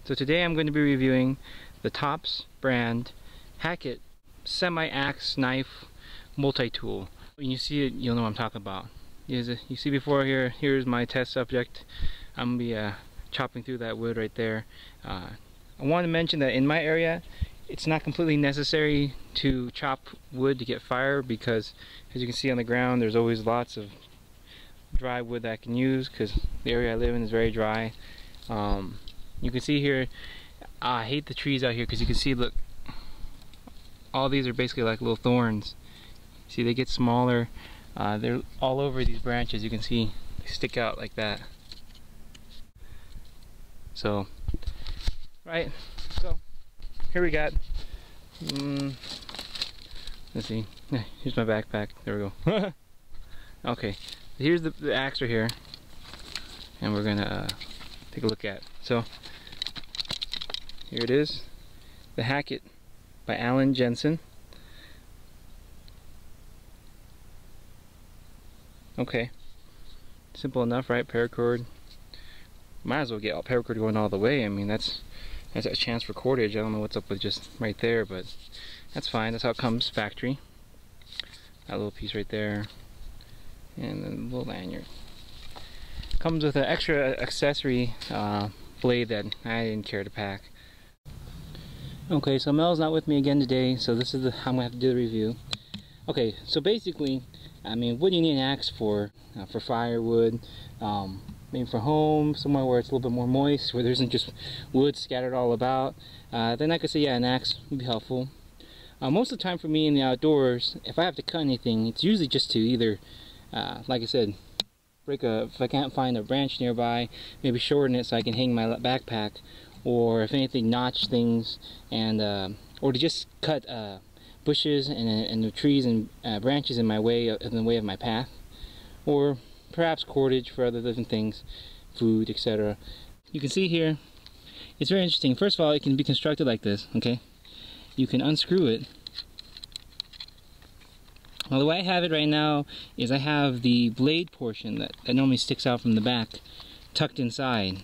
So today I'm going to be reviewing the Tops brand Haket semi-axe knife multi-tool. When you see it, you'll know what I'm talking about. You see before here, here's my test subject. I'm going to be chopping through that wood right there. I want to mention that in my area, it's not completely necessary to chop wood to get fire, because as you can see on the ground, there's always lots of dry wood that I can use, because the area I live in is very dry. You can see here, I hate the trees out here because you can see, look, all these are basically like little thorns. See, they get smaller. They're all over these branches. You can see they stick out like that. So, right, so here we got, let's see, here's my backpack, there we go. Okay, here's the axe right here, and we're gonna take a look at it. So, here it is, the Haket by Alan Jensen. Okay, simple enough, right? Paracord. Might as well get paracord going all the way. I mean, that's a chance for cordage. I don't know what's up with just right there, but that's fine. That's how it comes factory. That little piece right there, and then a little lanyard. Comes with an extra accessory blade that I didn't care to pack. Okay, so Mel's not with me again today, so this is how I'm gonna have to do the review. Okay, so basically, I mean, what do you need an axe for? For firewood, maybe for home, somewhere where it's a little bit more moist, where there isn't just wood scattered all about. Then I could say, yeah, an axe would be helpful. Most of the time for me in the outdoors, if I have to cut anything, it's usually just to either, like I said, if I can't find a branch nearby, maybe shorten it so I can hang my backpack, or if anything, notch things, and or to just cut bushes and the trees and branches in the way of my path, or perhaps cordage for other different things, food, etc. You can see here, it's very interesting. First of all, it can be constructed like this. Okay, you can unscrew it. Well, the way I have it right now is I have the blade portion that normally sticks out from the back tucked inside.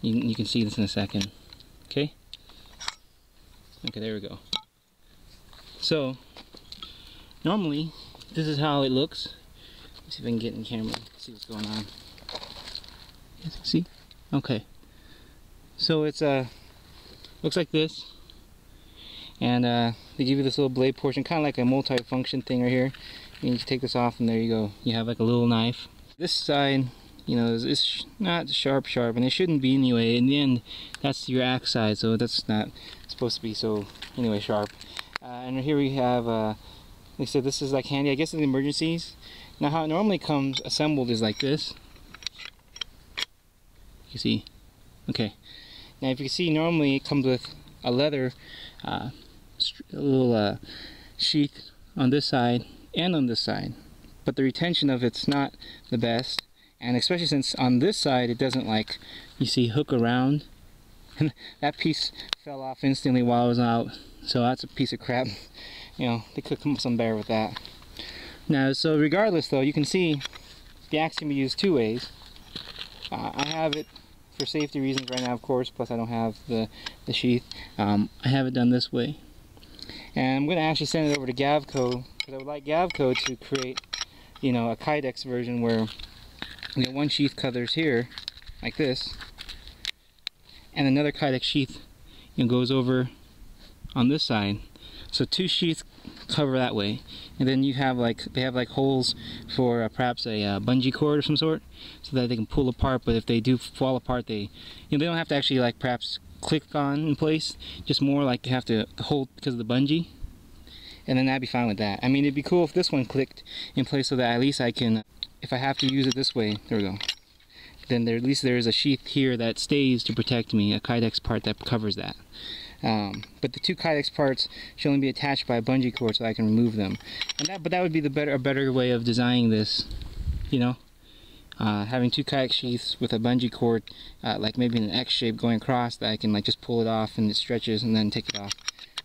You can see this in a second. Okay, there we go. So normally this is how it looks. Let's see if I can get in camera, see what's going on. Yes, see? Okay. So it's looks like this, and they give you this little blade portion, kind of like a multi-function thing right here. And you can take this off, and there you go. You have like a little knife. This side, you know, is not sharp, and it shouldn't be anyway. In the end, that's your axe side, so that's not supposed to be so anyway sharp. And here we have, like I said, this is like handy, I guess, in emergencies. Now, how it normally comes assembled is like this. You see? Okay. Now, if you see, normally it comes with a leather, a little sheath on this side and on this side. But the retention of it's not the best, and especially since on this side it doesn't, like, you see, hook around. And that piece fell off instantly while I was out, so that's a piece of crap. You know, they could come up with something better with that. Now, so regardless though, you can see the axe can be used two ways. I have it for safety reasons right now, of course, plus I don't have the sheath. I have it done this way. And I'm going to actually send it over to Gavco, because I would like Gavco to create, you know, a Kydex version where you get one sheath covers here, like this, and another Kydex sheath, you know, goes over on this side. So two sheaths cover that way, and then you have they have like holes for perhaps a bungee cord of some sort, so that they can pull apart. But if they do fall apart, they don't have to actually like perhaps click on in place, just more like they have to hold because of the bungee, and then I'd be fine with that. I mean, it'd be cool if this one clicked in place, so that at least I can, if I have to use it this way, there we go, then at least there's a sheath here that stays to protect me, a Kydex part that covers that. But the two Kydex parts should only be attached by a bungee cord, so I can remove them. And but that would be a better way of designing this, you know, having two Kydex sheaths with a bungee cord, like maybe in an X shape going across, that I can like just pull it off and it stretches, and then take it off,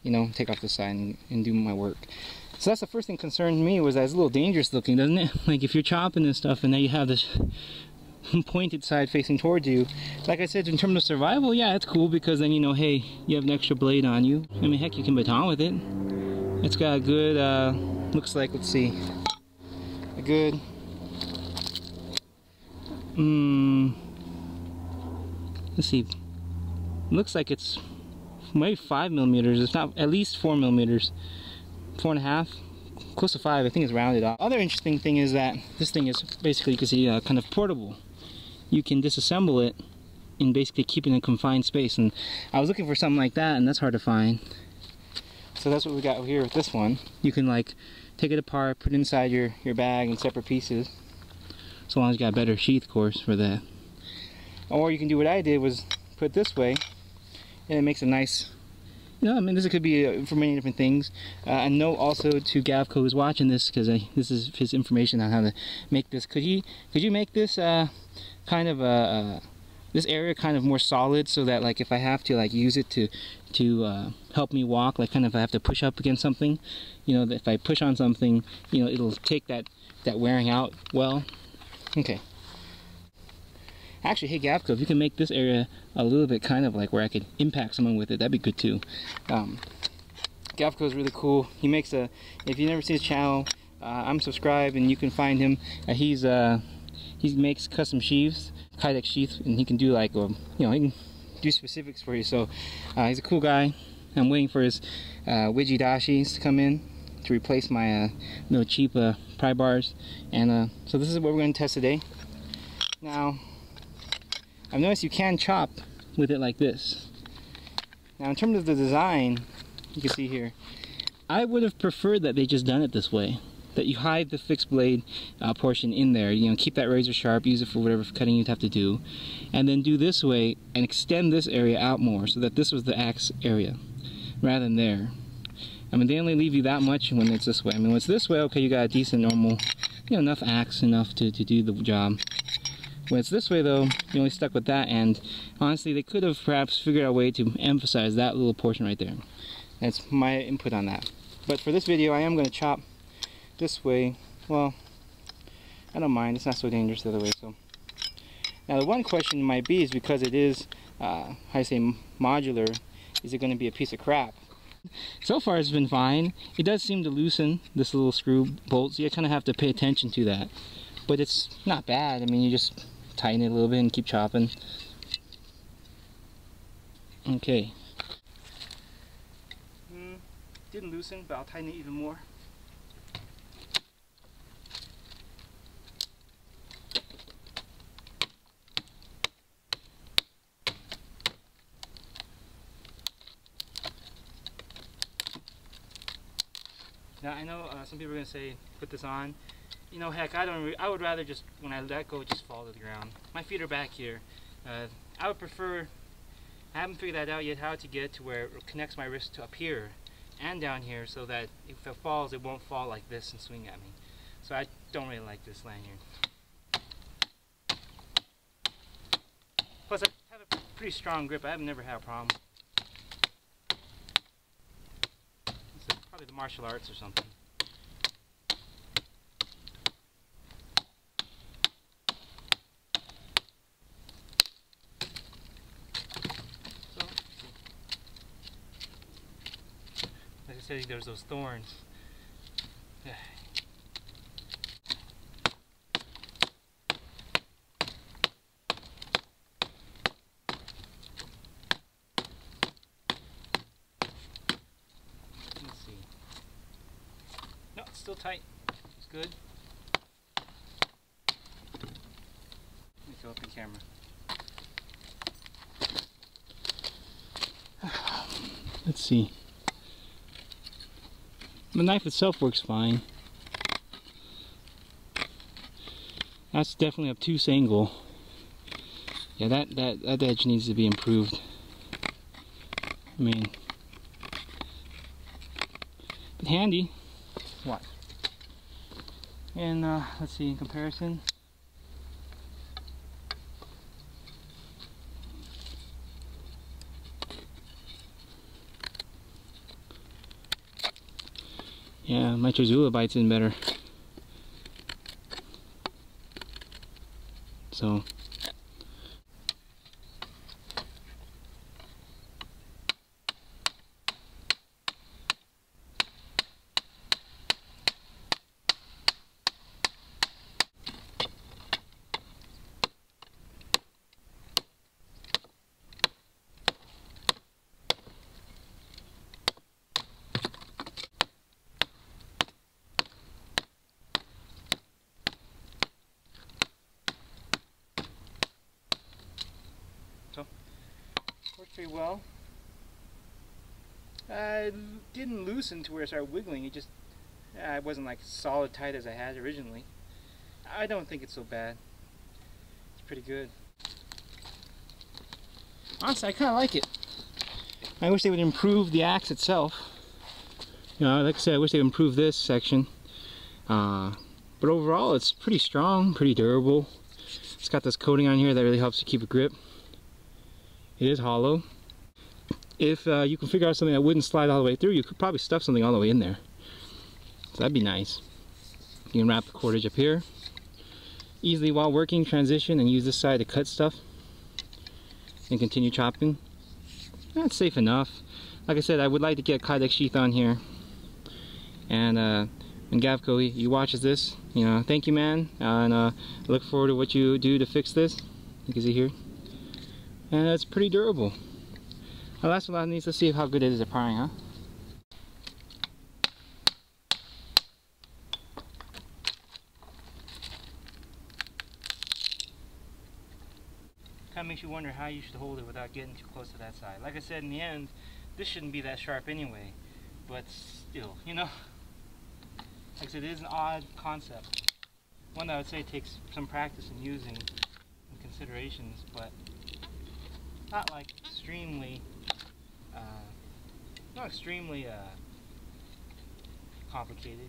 you know, take off the side and do my work. So that's the first thing concerned me, was that it's a little dangerous looking, doesn't it? Like if you're chopping this stuff and then you have this pointed side facing towards you. Like I said, in terms of survival, yeah, it's cool because then you know, hey, you have an extra blade on you. I mean, heck, you can baton with it. It's got a good, looks like, let's see, a good, let's see, looks like it's maybe 5 millimeters, if not at least 4 millimeters, 4.5, close to 5. I think it's rounded off. Other interesting thing is that this thing is basically, you can see, kind of portable. You can disassemble it and basically keep it in a confined space, and I was looking for something like that, and that's hard to find. So that's what we got here with this one. You can like take it apart, put it inside your bag in separate pieces, so long as you got a better sheath, of course, for that. Or you can do what I did, was put it this way, and it makes a nice, you know, I mean, this could be for many different things. And note also to Gavco, who's watching this, because this is his information on how to make this. Could you make this kind of this area kind of more solid, so that like if I have to like use it to help me walk, like kind of if I have to push up against something, you know, if I push on something, you know, it'll take that wearing out well. Okay. Actually, hey Gavco, if you can make this area a little bit kind of like where I could impact someone with it, that'd be good too. Gavco is really cool. He makes if you never see his channel, I'm subscribed and you can find him. He makes custom sheaths, kydex sheath, and he can do like, you know, he can do specifics for you. So he's a cool guy. I'm waiting for his Widgie Dashis to come in to replace my little cheap pry bars. And so this is what we're going to test today. Now, I've noticed you can chop with it like this. Now, in terms of the design, you can see here, I would have preferred that they just done it this way. That you hide the fixed blade portion in there, you know, keep that razor sharp, use it for whatever cutting you'd have to do, and then do this way and extend this area out more so that this was the axe area rather than there. I mean, they only leave you that much when it's this way. I mean, when it's this way, okay, you got a decent normal, you know, enough axe, enough to do the job. When it's this way though, you're only stuck with that, and honestly they could have perhaps figured out a way to emphasize that little portion right there. That's my input on that. But for this video I am going to chop this way. Well, I don't mind, it's not so dangerous the other way. So now the one question might be is, because it is how I say modular, is it going to be a piece of crap? So far it's been fine. It does seem to loosen this little screw bolt, so you kind of have to pay attention to that, but it's not bad. I mean, you just tighten it a little bit and keep chopping. Okay. Didn't loosen, but I'll tighten it even more. Now I know some people are going to say, put this on. You know, heck, I would rather just, when I let go, just fall to the ground. My feet are back here. I would prefer, I haven't figured that out yet, how to get to where it connects my wrist to up here and down here, so that if it falls, it won't fall like this and swing at me. So I don't really like this lanyard. Plus I have a pretty strong grip. I've never had a problem. It's probably the martial arts or something. Like I said, there's those thorns. Let's see. No, it's still tight. It's good. Let me go up the camera. Let's see. The knife itself works fine. That's definitely obtuse angle. Yeah, that edge needs to be improved. I mean, but handy. What? And let's see, in comparison. Yeah, my Terzula bites in better. So Worked pretty well. It didn't loosen to where it started wiggling. It just, it wasn't like solid tight as I had originally. I don't think it's so bad. It's pretty good. Honestly, I kind of like it. I wish they would improve the axe itself. You know, like I said, I wish they would improve this section. But overall, it's pretty strong, pretty durable. It's got this coating on here that really helps to keep a grip. It is hollow. If you can figure out something that wouldn't slide all the way through, you could probably stuff something all the way in there. So that'd be nice. You can wrap the cordage up here. Easily while working, transition and use this side to cut stuff. And continue chopping. That's safe enough. Like I said, I would like to get Kydex sheath on here. And Gavco, he watches this. You know, thank you, man. And I look forward to what you do to fix this. You can see here. And it's pretty durable. Last but not least, let's see how good it is at prying, huh? Kind of makes you wonder how you should hold it without getting too close to that side. Like I said, in the end, this shouldn't be that sharp anyway, but still, you know. Like I said, it is an odd concept. One that I would say takes some practice in using and considerations, but not like extremely, complicated.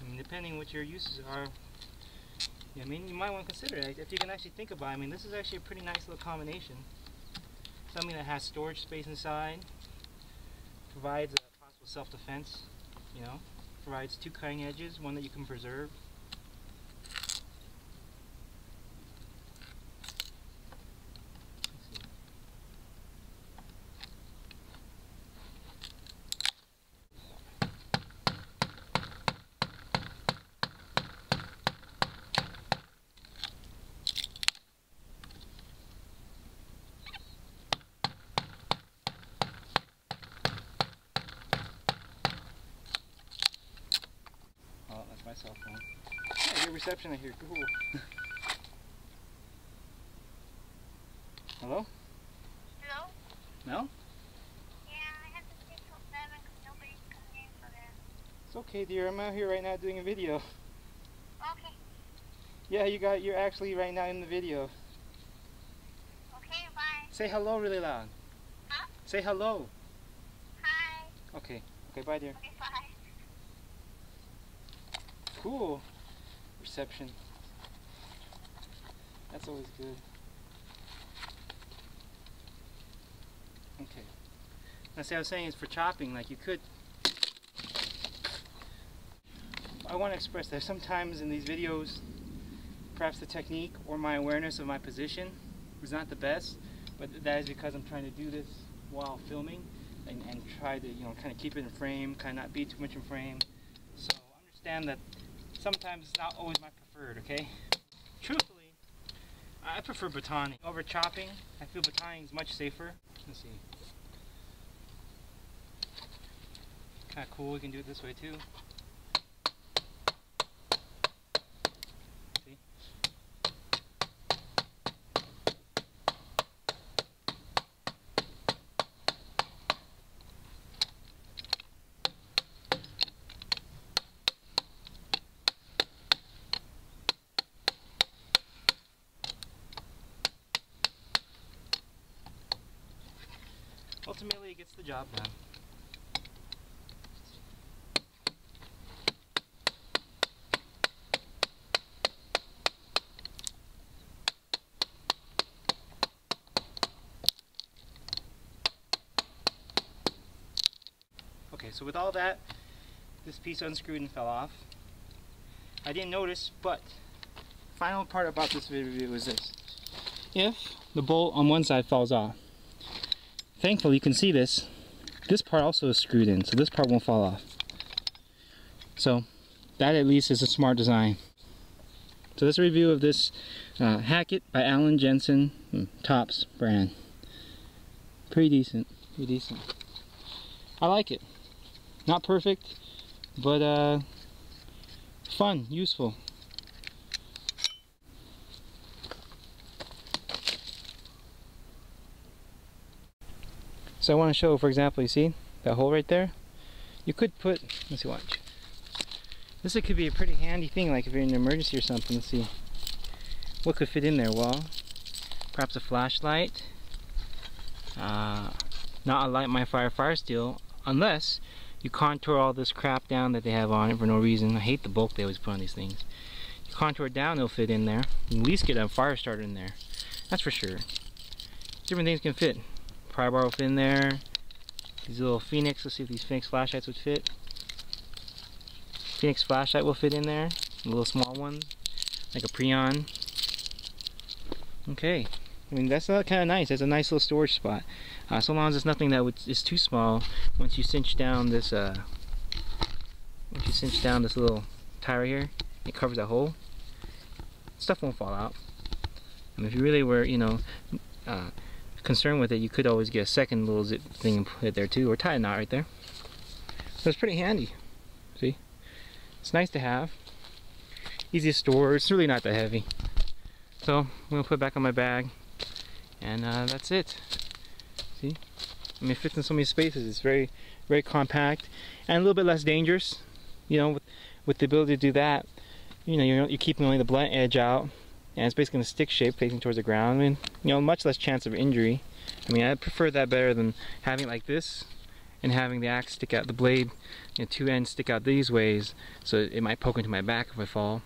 I mean, depending what your uses are, I mean, you might want to consider it. If you can actually think about it, I mean, this is actually a pretty nice little combination. Something that has storage space inside, provides a possible self-defense, you know, provides two cutting edges, one that you can preserve. My cell phone. Yeah, good reception I hear. Cool. Hello? Hello? No? Yeah, I have to stay till 7 because nobody's coming in for that. It's okay, dear. I'm out here right now doing a video. Okay. Yeah, you're actually right now in the video. Okay, bye. Say hello really loud. Huh? Say hello. Hi. Okay. Okay, bye, dear. Okay, bye. Cool. Reception. That's always good. Okay. Now see, I was saying is for chopping, like you could, I want to express that sometimes in these videos, perhaps the technique or my awareness of my position was not the best, but that is because I'm trying to do this while filming and try to, you know, kind of keep it in frame, kind of not be too much in frame. So understand that sometimes it's not always my preferred, okay? Truthfully, I prefer batoning over chopping. I feel batoning is much safer. Let's see. Kind of cool, we can do it this way too. See? Ultimately, it gets the job done. Okay, so with all that, this piece unscrewed and fell off. I didn't notice, but final part about this video is this. If the bolt on one side falls off, thankfully you can see this part also is screwed in, so this part won't fall off. So that at least is a smart design. So this review of this Haket by Alan Jensen Tops brand. Pretty decent, pretty decent. I like it. Not perfect, but fun, useful. So I want to show, for example, you see that hole right there? You could put, let's see, watch. This could be a pretty handy thing, like if you're in an emergency or something. Let's see. What could fit in there? Well, perhaps a flashlight. Not a light my fire steel, unless you contour all this crap down that they have on it for no reason. I hate the bulk they always put on these things. You contour it down, it'll fit in there. You at least get a fire starter in there. That's for sure. Different things can fit. Crowbar will fit in there. These little Phoenix, let's see if these Phoenix flashlights would fit. Phoenix flashlight will fit in there. A little small one, like a Preon. Okay. I mean, that's kind of nice. That's a nice little storage spot. So long as it's nothing that is too small. Once you cinch down this, little tire here, it covers that hole. Stuff won't fall out. I mean, if you really were, you know, concerned with it, you could always get a second little zip thing and put it there too, or tie a knot right there. So it's pretty handy. See, it's nice to have. Easy to store. It's really not that heavy. So I'm gonna put it back on my bag. And that's it. See? I mean, it fits in so many spaces. It's very, very compact and a little bit less dangerous. You know, with the ability to do that, you know, you're keeping only the blunt edge out, and it's basically in a stick shape facing towards the ground. I mean, you know, much less chance of injury. I mean, I prefer that better than having it like this and having the axe stick out, the blade, you know, two ends stick out these ways, so it might poke into my back if I fall.